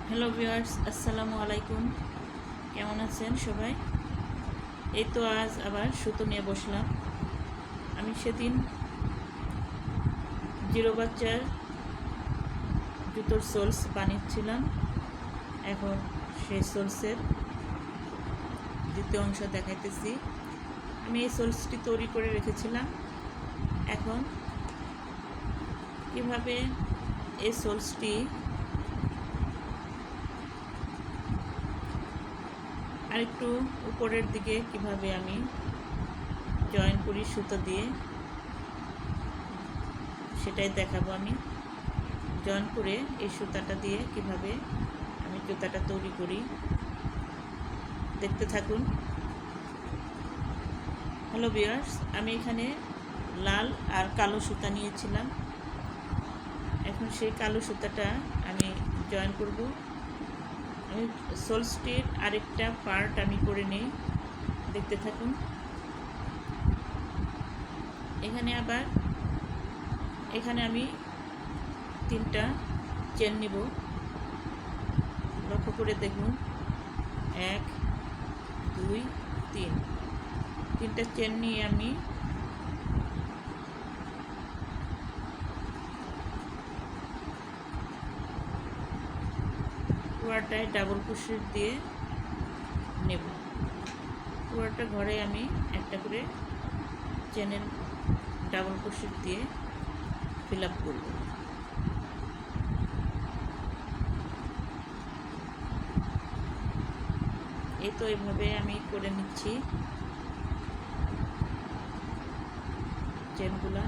Hello viewers, আসসালামু আলাইকুম। কেমন আছেন সবাই? এই তো আজ আবার সুতো নিয়ে বসলাম। আমি সেদিন জিরো বাচ্চার জুতোর সোলস বানিয়েছিলাম। এখন সেই সোলসের দ্বিতীয় অংশ দেখাইতেছি। আমি এই সোলসটি তৈরি করে রেখেছিলাম। এখন কিভাবে এই সোলসটি আরেকটু উপরের দিকে কিভাবে আমি জয়েন করি সুতো দিয়ে, সেটাই দেখাবো। আমি জয়েন করে এই সুতাটা দিয়ে কিভাবে আমি জুতাটা তৈরি করি, দেখতে থাকুন। হ্যালো ভিউয়ার্স, আমি এখানে লাল আর কালো সুতা নিয়েছিলাম। এখন সেই কালো সুতাটা আমি জয়েন করব। আমি সোলসটির আরেকটা পার্ট আমি করে নেই, দেখতে থাকুন। এখানে আমি 3টা চেন নিব। লক্ষ্য করে দেখুন, 1 2 3, 3টা চেন নিয়ে আমি পুরোটায় ডাবল ক্রোশেট দিয়ে নেব। পুরোটা ঘরে আমি একটা করে চেনের ডাবল ক্রোশেট দিয়ে ফিল আপ করব। এই তো এইভাবে আমি করে নিচ্ছি চেনগুলা।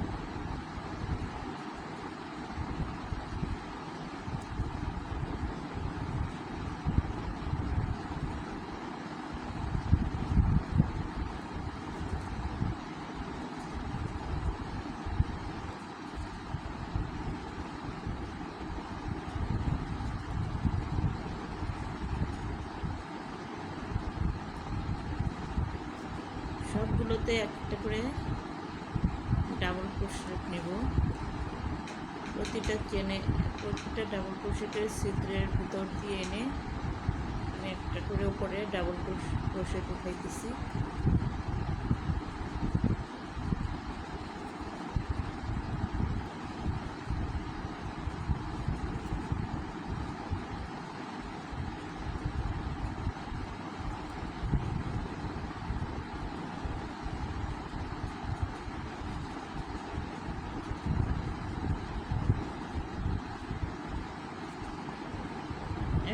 সবগুলোতে একটা করে ডাবল ক্রোশেট নেব। প্রতিটা ডাবল ক্রোশেটের ছিদ্রের ভিতর দিয়ে এনে আমি একটা করে উপরে ডাবল ক্রোশেট উঠাইতেছি।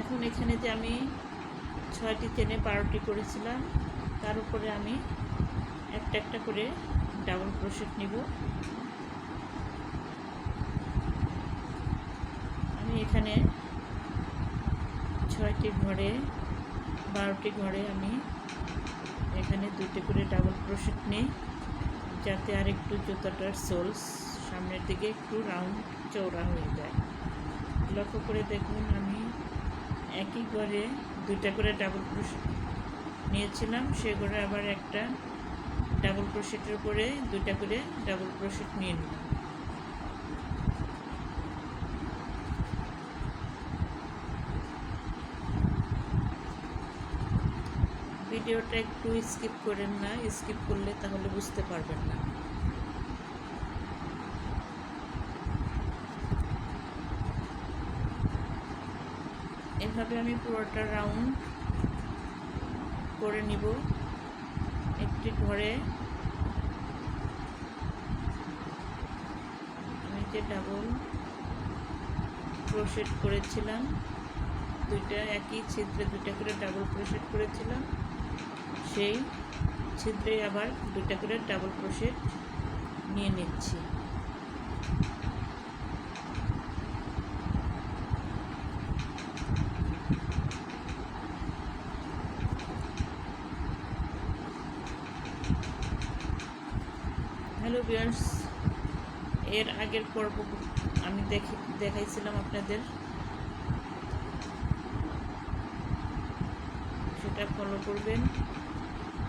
এখন এখানে যে আমি 6টি চেনে 12টি করেছিলাম, তার উপরে আমি একটা একটা করে ডাবল ক্রোশেট নিব। আমি এখানে 6টি ঘরে 12টি ঘরে আমি এখানে 2টি করে ডাবল ক্রোশেট নিই, যাতে আর একটু জুতাটার সোলস সামনের দিকে একটু রাউন্ড চওড়া হয়ে যায়। লক্ষ্য করে দেখুন, আমি একই ঘরে 2টা করে ডাবল ক্রোশেট নিয়েছিলাম, সে ঘরে আবার একটা ডাবল ক্রোশেটের উপরে 2টা করে ডাবল ক্রোশেট নিয়ে নিলাম। ভিডিওটা একটু স্কিপ করেন না, স্কিপ করলে তাহলে বুঝতে পারবেন না। এভাবে আমি পুরোটা রাউন্ড করে নিব। একটি ঘরে আমি যে ডাবল ক্রোশেট করেছিলাম, 2টা একই ছিদ্রে 2টা করে ডাবল ক্রোশেট করেছিলাম, সেই ছিদ্রে আবার 2টা করে ডাবল ক্রোশেট নিয়ে নিচ্ছি। হ্যালো ভিউয়ার্স, এর আগের পর্ব আমি দেখাইছিলাম আপনাদের, সেটা ফলো করবেন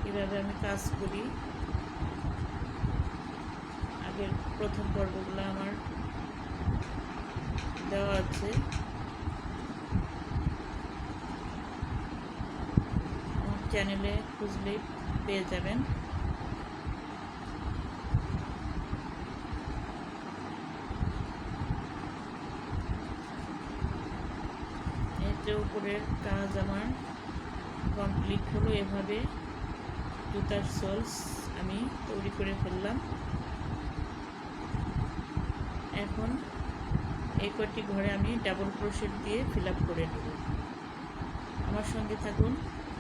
কীভাবে আমি কাজ করি। আগের প্রথম পর্বগুলো আমার দেওয়া আছে। চ্যানেলে খুঁজলে পেয়ে যাবেন। এতে উপরের কাজ আমার কমপ্লিট হলো। এভাবে জুতার সোলস আমি তৈরি করে ফেললাম। এখন এই কয়টি ঘরে আমি ডাবল ক্রোশেট দিয়ে ফিল আপ করে নেব। আমার সঙ্গে থাকুন,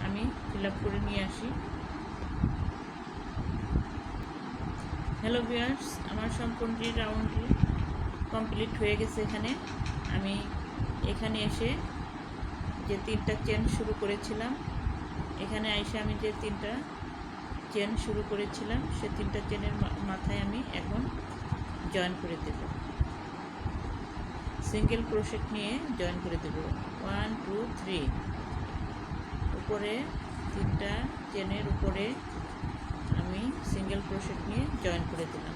আমি ফিল আপ করে নিয়ে আসি। হ্যালো ভিউয়ার্স, আমার সম্পূর্ণ রাউন্ডটি কমপ্লিট হয়ে গেছে। আমি এখানে এসে যে 3টা চেন শুরু করেছিলাম, এখানে এসে আমি যে 3টা চেন শুরু করেছিলাম সে 3টা চেনের মাথায় আমি এখন জয়েন করে দেব। সিঙ্গেল ক্রোশেট নিয়ে জয়েন করে দেব। 1 2 3 উপরে 3টা চেনের উপরে আমি সিঙ্গেল ক্রোশেট নিয়ে জয়েন করে দিলাম।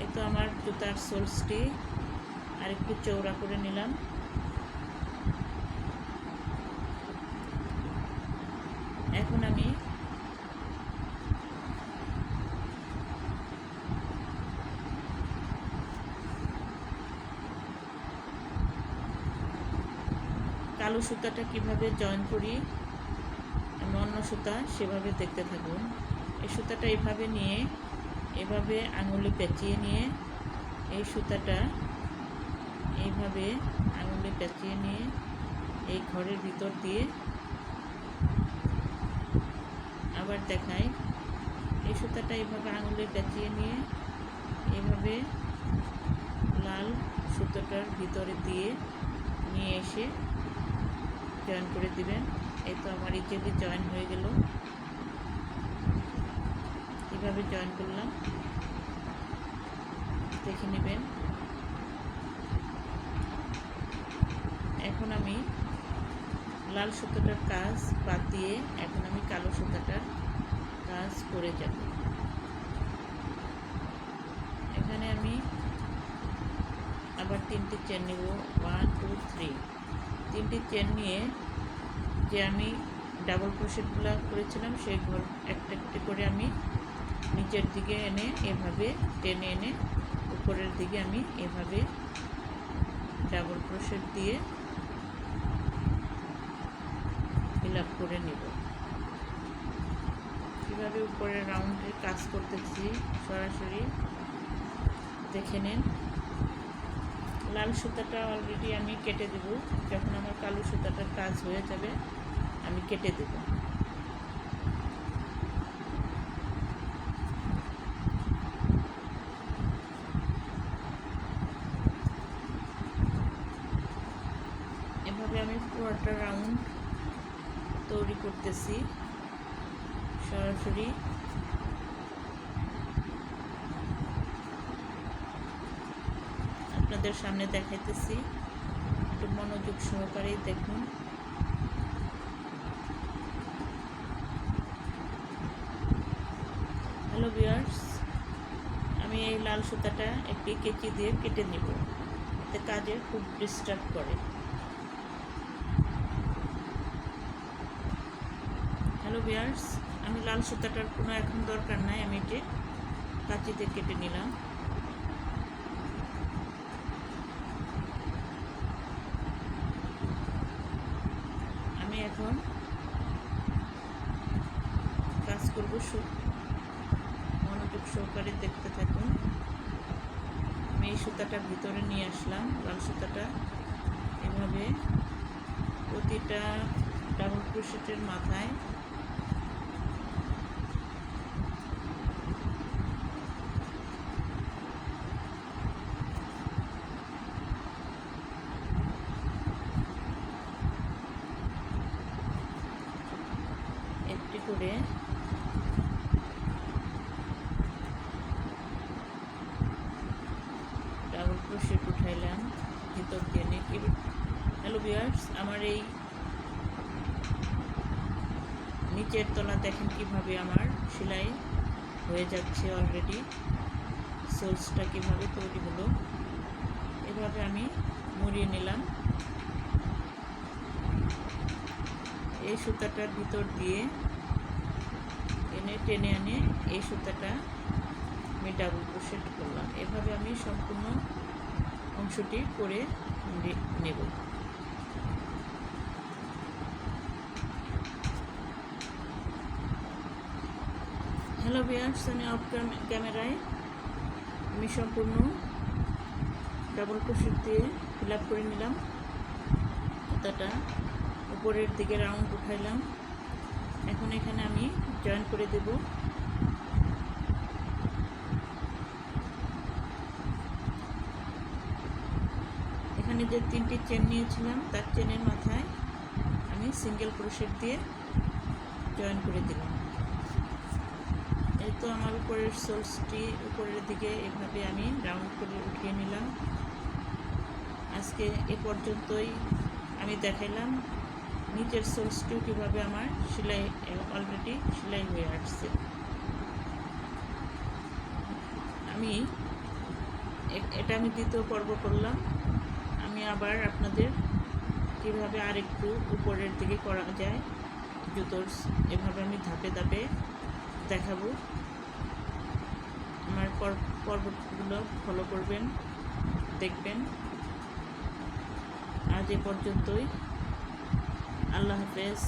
এই তো আমার জুতার সোলসটি আরেকটু চওড়া করে নিলাম। এখন আমি কালো সুতাটা কিভাবে জয়েন করি, আমি অন্য সুতা সেভাবে দেখতে থাকুন। এই সুতাটা এভাবে নিয়ে এভাবে আঙুলে পেঁচিয়ে নিয়ে এই সুতাটা এইভাবে আঙুলে পেঁচিয়ে নিয়ে এই ঘরের ভিতর দিয়ে আবার দেখাই। এই সুতাটা এইভাবে আঙুলে পেঁচিয়ে নিয়ে এইভাবে লাল সুতোটার ভিতরে দিয়ে নিয়ে এসে জয়েন করে দিবেন। এই তো আমার ইজিলি জয়েন হয়ে গেল। এভাবে জয়েন করলাম, দেখে নেবেন। এখন আমি লাল সুতোটার কাজ বাদ দিয়ে এখন আমি কালো সুতোটার কাজ করে যাব। এখানে আমি আবার 3টি চেন নেব। 1 2 3 3টি চেন নিয়ে যে আমি ডাবল ক্রোশেটগুলো করেছিলাম সেই ঘর একটা একটা করে আমি নিচের দিকে এনে এভাবে টেনে এনে উপরের দিকে আমি এভাবে ডাবল ক্রোশেট দিয়ে ফিল আপ করে নেব। কীভাবে উপরের রাউন্ডের কাজ করতেছি সরাসরি দেখে নিন। লাল সুতাটা অলরেডি আমি কেটে দেব। যখন আমার কালো সুতাটার কাজ হয়ে যাবে আমি কেটে দেব। এভাবে আমি পুরোটা রাউন্ড তৈরি করতেছি সরাসরি। আপনাদের সামনে দেখাইতেছি, একটু মনোযোগ সহকারে দেখুন। হ্যালো ভিউয়ার্স, আমি এই লাল সুতাটা একটি কেচি দিয়ে কেটে নিব, এতে কাজে খুব ডিস্টার্ব করে। হ্যালো ভিউয়ার্স, আমি লাল সুতাটার কোনো এখন দরকার নাই, আমি এটি কাঁচিতে কেটে নিলাম। আমি এখন কাজ করব, মনোযোগ সহকারে দেখতে থাকুন। আমি এই সুতাটা ভিতরে নিয়ে আসলাম, লাল সুতাটা এভাবে প্রতিটা ডাবল ক্রোশেটের মাথায় একটি করে ডাবল ক্রোশেট উঠাইলাম ভিতর দিয়ে নিয়ে। হ্যালো ভিউয়ার্স, আমার এই নিচের তলা দেখেন কিভাবে আমার সেলাই হয়ে যাচ্ছে অলরেডি। সোলসটা কিভাবে তৈরি হলো, এভাবে আমি মুড়িয়ে নিলাম। এই সুতাটার ভিতর দিয়ে এখানে টেনে আনে এই সুতাটা আমি ডাবল ক্রোশেট করলাম। এভাবে আমি সম্পূর্ণ অংশটি করে নেব। হ্যালো ভিউয়ার্স, আমি অফ ক্যামেরায় আমি সম্পূর্ণ ডাবল ক্রোশেট দিয়ে ফিল আপ করে নিলাম। সুতাটা উপরের দিকে রাউন্ড উঠাইলাম। এখন এখানে আমি জয়েন করে দেব। এখানে যে 3টি চেন নিয়েছিলাম তার চেনের মাথায় আমি সিঙ্গেল ক্রোশেট দিয়ে জয়েন করে দিলাম। এই তো আমার উপরের সোলসটি উপরের দিকে এভাবে আমি রাউন্ড করে উঠিয়ে নিলাম। আজকে এ পর্যন্তই আমি দেখাইলাম নিচের সোলসটিও কীভাবে আমার সেলাই অলরেডি সেলাই হয়ে আসছে। এটা আমি দ্বিতীয় পর্ব করলাম। আমি আবার আপনাদের কীভাবে আরেকটু উপরের দিকে করা যায় জুতোর এভাবে আমি ধাপে ধাপে দেখাবো। আমার পর্বগুলো ফলো করবেন, দেখবেন। আজ এ পর্যন্তই। আল্লাহ হাফেজ।